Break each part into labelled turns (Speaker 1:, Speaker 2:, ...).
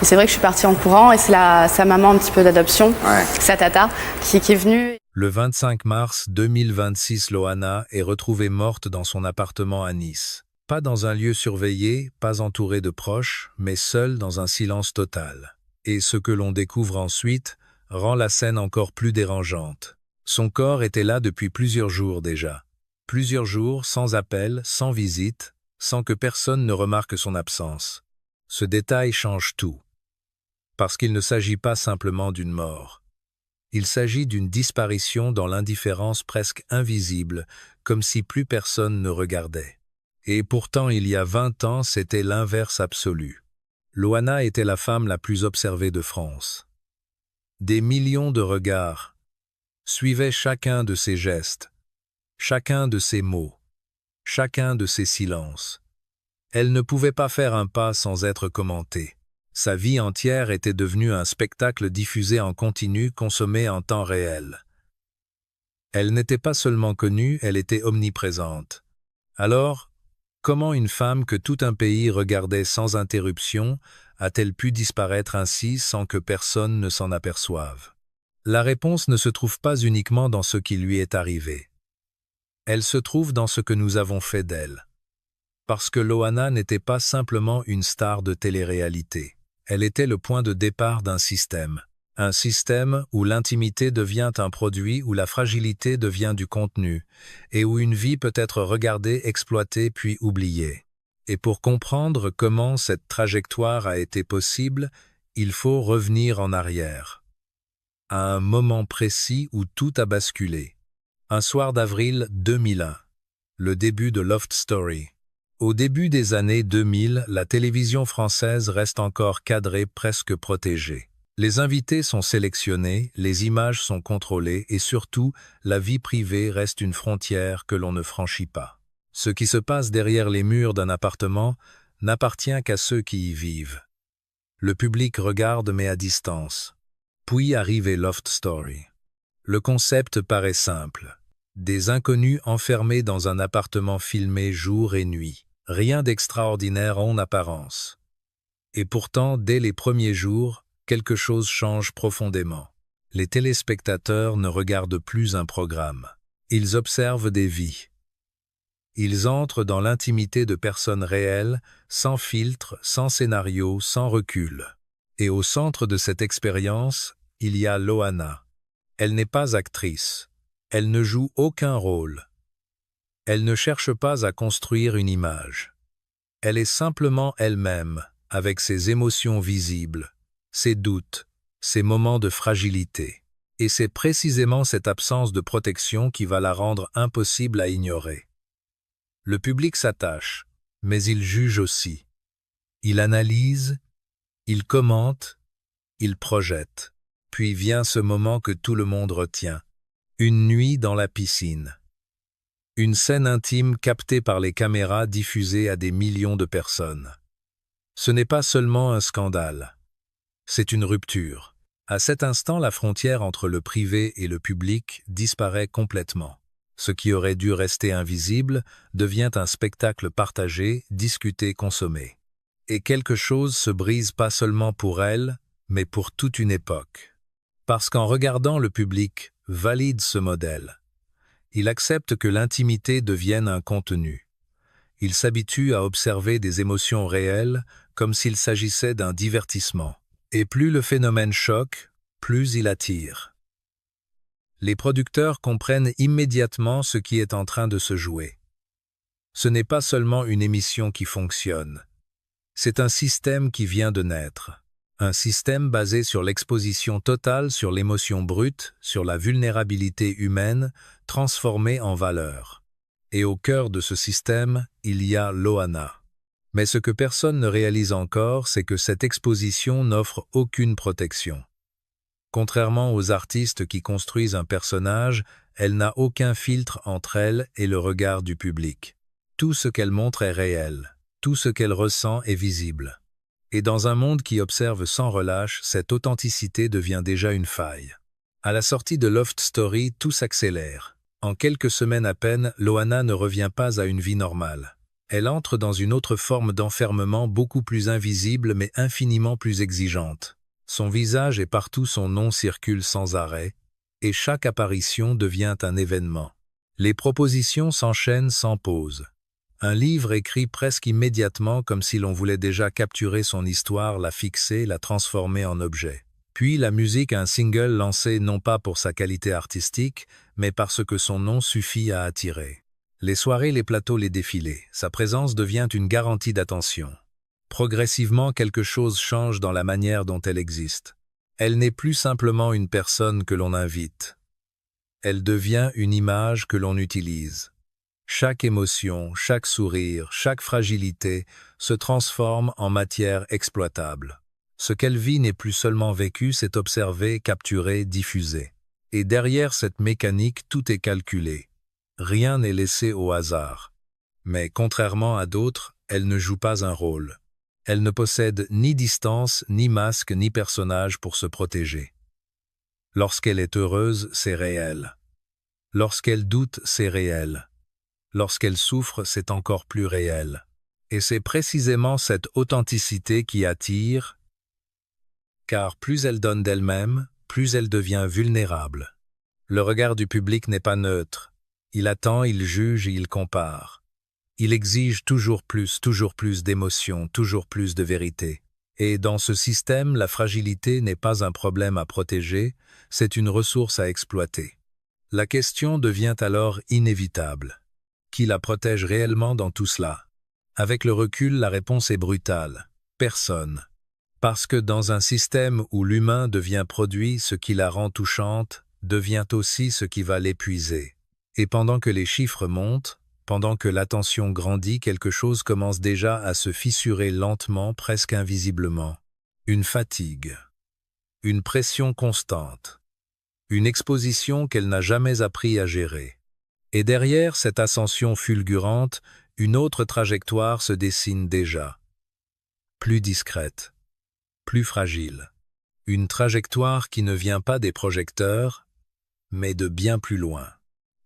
Speaker 1: Et c'est vrai que je suis partie en courant et c'est sa maman un petit peu d'adoption, sa tata, qui est venue.
Speaker 2: Le 25 mars 2026, Loana est retrouvée morte dans son appartement à Nice. Pas dans un lieu surveillé, pas entourée de proches, mais seule dans un silence total. Et ce que l'on découvre ensuite rend la scène encore plus dérangeante. Son corps était là depuis plusieurs jours déjà. Plusieurs jours sans appel, sans visite, sans que personne ne remarque son absence. Ce détail change tout. Parce qu'il ne s'agit pas simplement d'une mort. Il s'agit d'une disparition dans l'indifférence presque invisible, comme si plus personne ne regardait. Et pourtant, il y a 20 ans, c'était l'inverse absolu. Loana était la femme la plus observée de France. Des millions de regards suivaient chacun de ses gestes, chacun de ses mots, chacun de ses silences. Elle ne pouvait pas faire un pas sans être commentée. Sa vie entière était devenue un spectacle diffusé en continu, consommé en temps réel. Elle n'était pas seulement connue, elle était omniprésente. Alors, comment une femme que tout un pays regardait sans interruption a-t-elle pu disparaître ainsi sans que personne ne s'en aperçoive? La réponse ne se trouve pas uniquement dans ce qui lui est arrivé. Elle se trouve dans ce que nous avons fait d'elle. Parce que Loana n'était pas simplement une star de télé-réalité. Elle était le point de départ d'un système. Un système où l'intimité devient un produit, où la fragilité devient du contenu, et où une vie peut être regardée, exploitée puis oubliée. Et pour comprendre comment cette trajectoire a été possible, il faut revenir en arrière. À un moment précis où tout a basculé. Un soir d'avril 2001. Le début de Loft Story. Au début des années 2000, la télévision française reste encore cadrée, presque protégée. Les invités sont sélectionnés, les images sont contrôlées et surtout, la vie privée reste une frontière que l'on ne franchit pas. Ce qui se passe derrière les murs d'un appartement n'appartient qu'à ceux qui y vivent. Le public regarde mais à distance. Puis arrive Loft Story. Le concept paraît simple. Des inconnus enfermés dans un appartement filmé jour et nuit. Rien d'extraordinaire en apparence. Et pourtant, dès les premiers jours, quelque chose change profondément. Les téléspectateurs ne regardent plus un programme. Ils observent des vies. Ils entrent dans l'intimité de personnes réelles, sans filtre, sans scénario, sans recul. Et au centre de cette expérience, il y a Loana. Elle n'est pas actrice. Elle ne joue aucun rôle. Elle ne cherche pas à construire une image. Elle est simplement elle-même, avec ses émotions visibles, ses doutes, ses moments de fragilité. Et c'est précisément cette absence de protection qui va la rendre impossible à ignorer. Le public s'attache, mais il juge aussi. Il analyse, il commente, il projette. Puis vient ce moment que tout le monde retient. Une nuit dans la piscine. Une scène intime captée par les caméras diffusée à des millions de personnes. Ce n'est pas seulement un scandale. C'est une rupture. À cet instant, la frontière entre le privé et le public disparaît complètement. Ce qui aurait dû rester invisible devient un spectacle partagé, discuté, consommé. Et quelque chose se brise pas seulement pour elle, mais pour toute une époque. Parce qu'en regardant le public valide ce modèle. Il accepte que l'intimité devienne un contenu. Il s'habitue à observer des émotions réelles comme s'il s'agissait d'un divertissement. Et plus le phénomène choque, plus il attire. Les producteurs comprennent immédiatement ce qui est en train de se jouer. Ce n'est pas seulement une émission qui fonctionne. C'est un système qui vient de naître. Un système basé sur l'exposition totale, sur l'émotion brute, sur la vulnérabilité humaine, transformée en valeur. Et au cœur de ce système, il y a Loana. Mais ce que personne ne réalise encore, c'est que cette exposition n'offre aucune protection. Contrairement aux artistes qui construisent un personnage, elle n'a aucun filtre entre elle et le regard du public. Tout ce qu'elle montre est réel. Tout ce qu'elle ressent est visible. Et dans un monde qui observe sans relâche, cette authenticité devient déjà une faille. À la sortie de Loft Story, tout s'accélère. En quelques semaines à peine, Loana ne revient pas à une vie normale. Elle entre dans une autre forme d'enfermement beaucoup plus invisible mais infiniment plus exigeante. Son visage est partout, son nom circule sans arrêt, et chaque apparition devient un événement. Les propositions s'enchaînent sans pause. Un livre écrit presque immédiatement comme si l'on voulait déjà capturer son histoire, la fixer, la transformer en objet. Puis la musique, un single lancé non pas pour sa qualité artistique, mais parce que son nom suffit à attirer. Les soirées, les plateaux, les défilés, sa présence devient une garantie d'attention. Progressivement, quelque chose change dans la manière dont elle existe. Elle n'est plus simplement une personne que l'on invite. Elle devient une image que l'on utilise. Chaque émotion, chaque sourire, chaque fragilité se transforme en matière exploitable. Ce qu'elle vit n'est plus seulement vécu, c'est observé, capturé, diffusé. Et derrière cette mécanique, tout est calculé. Rien n'est laissé au hasard. Mais contrairement à d'autres, elle ne joue pas un rôle. Elle ne possède ni distance, ni masque, ni personnage pour se protéger. Lorsqu'elle est heureuse, c'est réel. Lorsqu'elle doute, c'est réel. Lorsqu'elle souffre, c'est encore plus réel. Et c'est précisément cette authenticité qui attire, car plus elle donne d'elle-même, plus elle devient vulnérable. Le regard du public n'est pas neutre. Il attend, il juge et il compare. Il exige toujours plus d'émotion, toujours plus de vérité. Et dans ce système, la fragilité n'est pas un problème à protéger, c'est une ressource à exploiter. La question devient alors inévitable. Qui la protège réellement dans tout cela? Avec le recul, la réponse est brutale. Personne. Parce que dans un système où l'humain devient produit, ce qui la rend touchante devient aussi ce qui va l'épuiser. Et pendant que les chiffres montent, pendant que l'attention grandit, quelque chose commence déjà à se fissurer lentement, presque invisiblement. Une fatigue. Une pression constante. Une exposition qu'elle n'a jamais appris à gérer. Et derrière cette ascension fulgurante, une autre trajectoire se dessine déjà. Plus discrète. Plus fragile. Une trajectoire qui ne vient pas des projecteurs, mais de bien plus loin.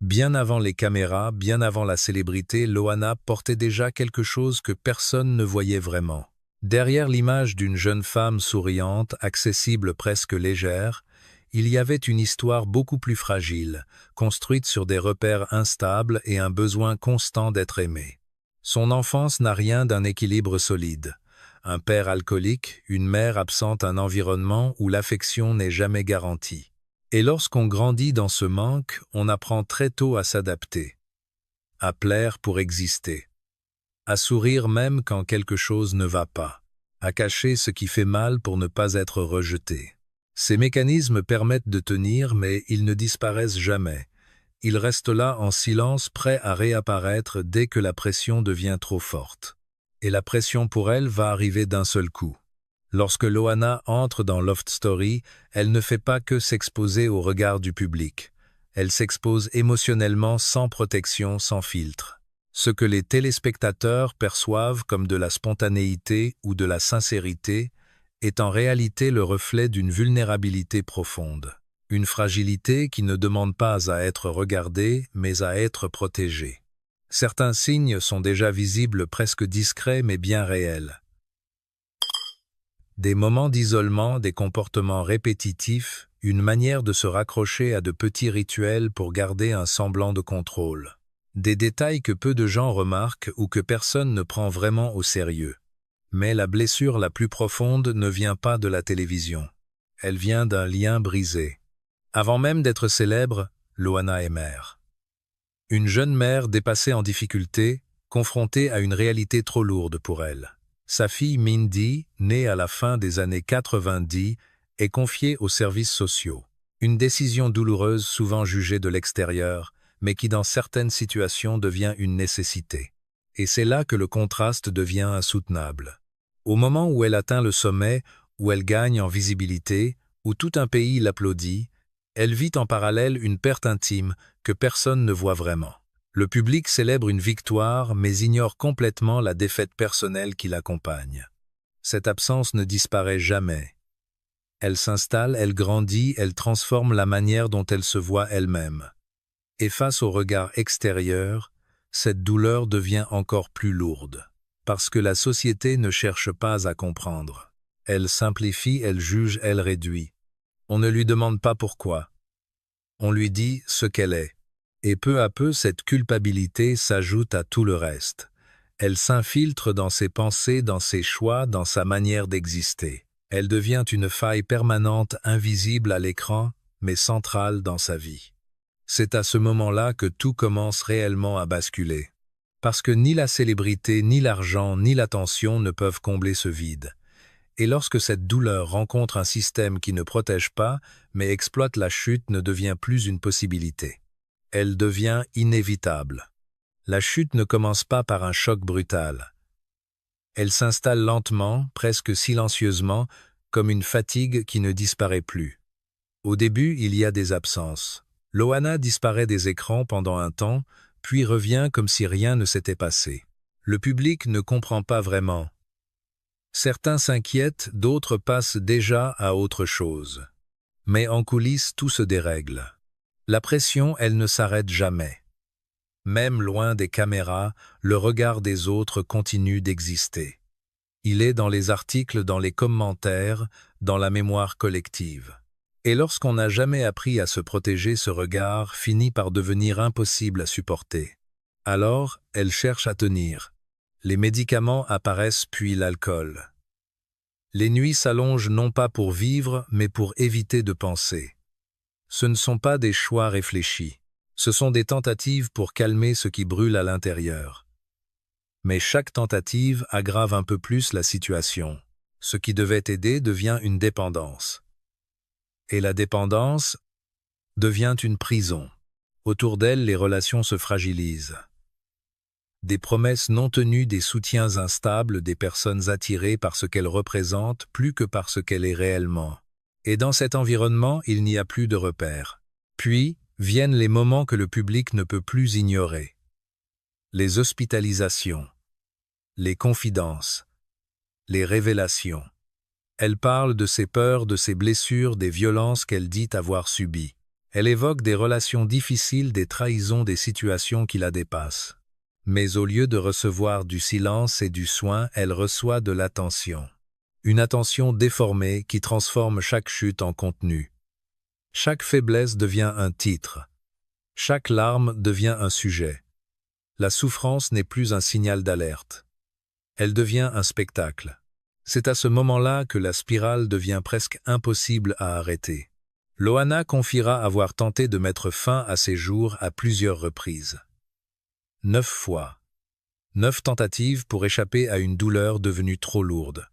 Speaker 2: Bien avant les caméras, bien avant la célébrité, Loana portait déjà quelque chose que personne ne voyait vraiment. Derrière l'image d'une jeune femme souriante, accessible, presque légère, il y avait une histoire beaucoup plus fragile, construite sur des repères instables et un besoin constant d'être aimée. Son enfance n'a rien d'un équilibre solide. Un père alcoolique, une mère absente, un environnement où l'affection n'est jamais garantie. Et lorsqu'on grandit dans ce manque, on apprend très tôt à s'adapter, à plaire pour exister, à sourire même quand quelque chose ne va pas, à cacher ce qui fait mal pour ne pas être rejeté. Ces mécanismes permettent de tenir, mais ils ne disparaissent jamais. Ils restent là en silence, prêts à réapparaître dès que la pression devient trop forte. Et la pression pour elle va arriver d'un seul coup. Lorsque Loana entre dans Loft Story, elle ne fait pas que s'exposer au regard du public. Elle s'expose émotionnellement, sans protection, sans filtre. Ce que les téléspectateurs perçoivent comme de la spontanéité ou de la sincérité est en réalité le reflet d'une vulnérabilité profonde. Une fragilité qui ne demande pas à être regardée, mais à être protégée. Certains signes sont déjà visibles, presque discrets, mais bien réels. Des moments d'isolement, des comportements répétitifs, une manière de se raccrocher à de petits rituels pour garder un semblant de contrôle. Des détails que peu de gens remarquent ou que personne ne prend vraiment au sérieux. Mais la blessure la plus profonde ne vient pas de la télévision. Elle vient d'un lien brisé. Avant même d'être célèbre, Loana est mère. Une jeune mère dépassée en difficulté, confrontée à une réalité trop lourde pour elle. Sa fille Mindy, née à la fin des années 90, est confiée aux services sociaux. Une décision douloureuse souvent jugée de l'extérieur, mais qui dans certaines situations devient une nécessité. Et c'est là que le contraste devient insoutenable. Au moment où elle atteint le sommet, où elle gagne en visibilité, où tout un pays l'applaudit, elle vit en parallèle une perte intime que personne ne voit vraiment. Le public célèbre une victoire, mais ignore complètement la défaite personnelle qui l'accompagne. Cette absence ne disparaît jamais. Elle s'installe, elle grandit, elle transforme la manière dont elle se voit elle-même. Et face au regard extérieur, cette douleur devient encore plus lourde. Parce que la société ne cherche pas à comprendre. Elle simplifie, elle juge, elle réduit. On ne lui demande pas pourquoi. On lui dit ce qu'elle est. Et peu à peu, cette culpabilité s'ajoute à tout le reste. Elle s'infiltre dans ses pensées, dans ses choix, dans sa manière d'exister. Elle devient une faille permanente, invisible à l'écran, mais centrale dans sa vie. C'est à ce moment-là que tout commence réellement à basculer. Parce que ni la célébrité, ni l'argent, ni l'attention ne peuvent combler ce vide. Et lorsque cette douleur rencontre un système qui ne protège pas, mais exploite la chute, ne devient plus une possibilité. Elle devient inévitable. La chute ne commence pas par un choc brutal. Elle s'installe lentement, presque silencieusement, comme une fatigue qui ne disparaît plus. Au début, il y a des absences. Loana disparaît des écrans pendant un temps, puis revient comme si rien ne s'était passé. Le public ne comprend pas vraiment. Certains s'inquiètent, d'autres passent déjà à autre chose. Mais en coulisses, tout se dérègle. La pression, elle ne s'arrête jamais. Même loin des caméras, le regard des autres continue d'exister. Il est dans les articles, dans les commentaires, dans la mémoire collective. Et lorsqu'on n'a jamais appris à se protéger, ce regard finit par devenir impossible à supporter. Alors, elle cherche à tenir. Les médicaments apparaissent puis l'alcool. Les nuits s'allongent non pas pour vivre, mais pour éviter de penser. Ce ne sont pas des choix réfléchis. Ce sont des tentatives pour calmer ce qui brûle à l'intérieur. Mais chaque tentative aggrave un peu plus la situation. Ce qui devait aider devient une dépendance. Et la dépendance devient une prison. Autour d'elle, les relations se fragilisent. Des promesses non tenues, des soutiens instables, des personnes attirées par ce qu'elles représentent plus que par ce qu'elle est réellement. Et dans cet environnement, il n'y a plus de repères. Puis, viennent les moments que le public ne peut plus ignorer. Les hospitalisations, les confidences, les révélations. Elle parle de ses peurs, de ses blessures, des violences qu'elle dit avoir subies. Elle évoque des relations difficiles, des trahisons, des situations qui la dépassent. Mais au lieu de recevoir du silence et du soin, elle reçoit de l'attention. Une attention déformée qui transforme chaque chute en contenu. Chaque faiblesse devient un titre. Chaque larme devient un sujet. La souffrance n'est plus un signal d'alerte. Elle devient un spectacle. C'est à ce moment-là que la spirale devient presque impossible à arrêter. Loana confiera avoir tenté de mettre fin à ses jours à plusieurs reprises. 9 fois. 9 tentatives pour échapper à une douleur devenue trop lourde.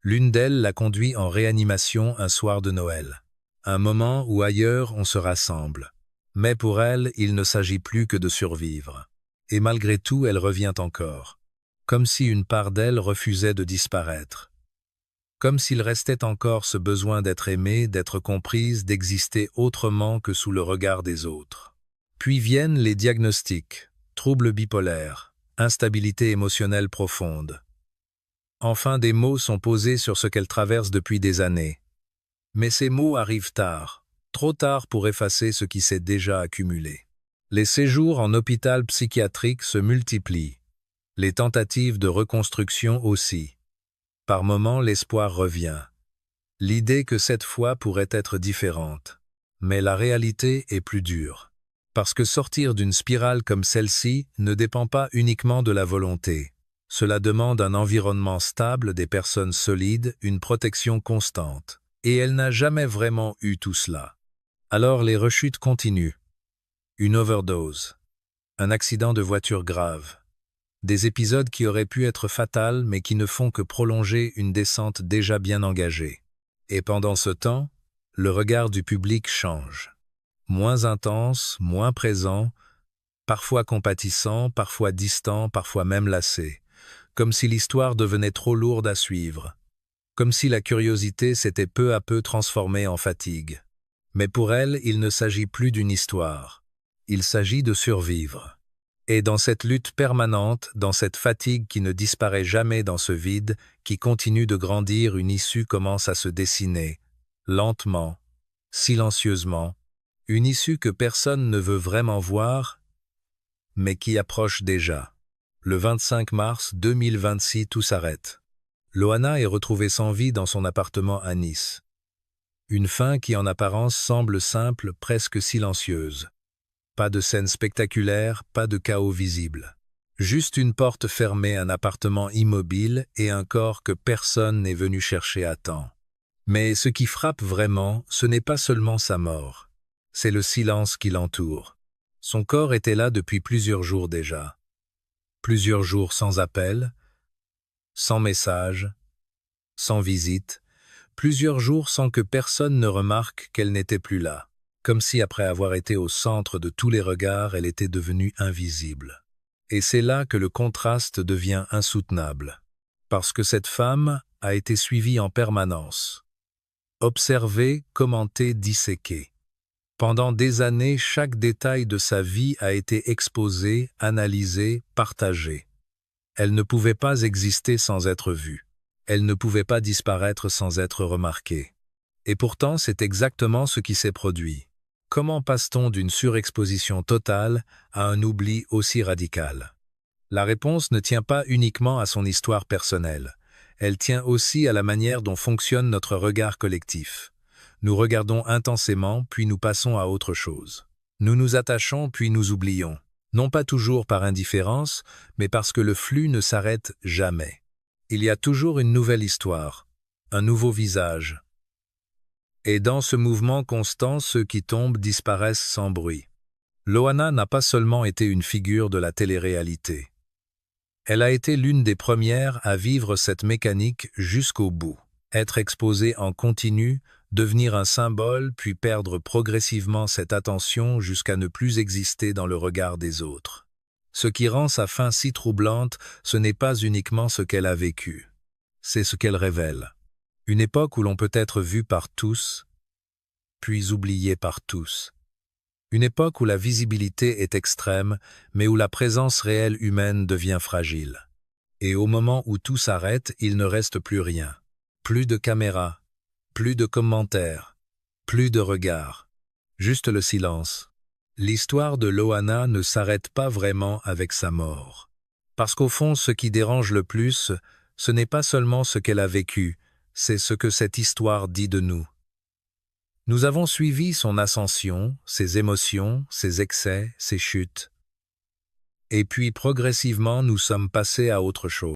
Speaker 2: L'une d'elles l'a conduit en réanimation un soir de Noël. Un moment où ailleurs on se rassemble. Mais pour elle, il ne s'agit plus que de survivre. Et malgré tout, elle revient encore. Comme si une part d'elle refusait de disparaître. Comme s'il restait encore ce besoin d'être aimée, d'être comprise, d'exister autrement que sous le regard des autres. Puis viennent les diagnostics, troubles bipolaires, instabilité émotionnelle profonde. Enfin, des mots sont posés sur ce qu'elle traverse depuis des années. Mais ces mots arrivent tard, trop tard pour effacer ce qui s'est déjà accumulé. Les séjours en hôpital psychiatrique se multiplient. Les tentatives de reconstruction aussi. Par moments, l'espoir revient. L'idée que cette fois pourrait être différente. Mais la réalité est plus dure. Parce que sortir d'une spirale comme celle-ci ne dépend pas uniquement de la volonté. Cela demande un environnement stable, des personnes solides, une protection constante. Et elle n'a jamais vraiment eu tout cela. Alors les rechutes continuent. Une overdose. Un accident de voiture grave. Des épisodes qui auraient pu être fatals mais qui ne font que prolonger une descente déjà bien engagée. Et pendant ce temps, le regard du public change. Moins intense, moins présent, parfois compatissant, parfois distant, parfois même lassé. Comme si l'histoire devenait trop lourde à suivre. Comme si la curiosité s'était peu à peu transformée en fatigue. Mais pour elle, il ne s'agit plus d'une histoire. Il s'agit de survivre. Et dans cette lutte permanente, dans cette fatigue qui ne disparaît jamais dans ce vide, qui continue de grandir, une issue commence à se dessiner, lentement, silencieusement, une issue que personne ne veut vraiment voir, mais qui approche déjà. Le 25 mars 2026, tout s'arrête. Loana est retrouvée sans vie dans son appartement à Nice. Une fin qui en apparence semble simple, presque silencieuse. Pas de scène spectaculaire, pas de chaos visible. Juste une porte fermée, un appartement immobile et un corps que personne n'est venu chercher à temps. Mais ce qui frappe vraiment, ce n'est pas seulement sa mort. C'est le silence qui l'entoure. Son corps était là depuis plusieurs jours déjà. Plusieurs jours sans appel, sans message, sans visite, plusieurs jours sans que personne ne remarque qu'elle n'était plus là. Comme si après avoir été au centre de tous les regards, elle était devenue invisible. Et c'est là que le contraste devient insoutenable. Parce que cette femme a été suivie en permanence. Observée, commentée, disséquée. Pendant des années, chaque détail de sa vie a été exposé, analysé, partagé. Elle ne pouvait pas exister sans être vue. Elle ne pouvait pas disparaître sans être remarquée. Et pourtant, c'est exactement ce qui s'est produit. Comment passe-t-on d'une surexposition totale à un oubli aussi radical? La réponse ne tient pas uniquement à son histoire personnelle. Elle tient aussi à la manière dont fonctionne notre regard collectif. Nous regardons intensément, puis nous passons à autre chose. Nous nous attachons, puis nous oublions. Non pas toujours par indifférence, mais parce que le flux ne s'arrête jamais. Il y a toujours une nouvelle histoire, un nouveau visage. Et dans ce mouvement constant, ceux qui tombent disparaissent sans bruit. Loana n'a pas seulement été une figure de la télé-réalité. Elle a été l'une des premières à vivre cette mécanique jusqu'au bout. Être exposée en continu, devenir un symbole, puis perdre progressivement cette attention jusqu'à ne plus exister dans le regard des autres. Ce qui rend sa fin si troublante, ce n'est pas uniquement ce qu'elle a vécu. C'est ce qu'elle révèle. Une époque où l'on peut être vu par tous, puis oublié par tous. Une époque où la visibilité est extrême, mais où la présence réelle humaine devient fragile. Et au moment où tout s'arrête, il ne reste plus rien. Plus de caméras, plus de commentaires, plus de regards. Juste le silence. L'histoire de Loana ne s'arrête pas vraiment avec sa mort. Parce qu'au fond, ce qui dérange le plus, ce n'est pas seulement ce qu'elle a vécu, c'est ce que cette histoire dit de nous. Nous avons suivi son ascension, ses émotions, ses excès, ses chutes. Et puis progressivement, nous sommes passés à autre chose.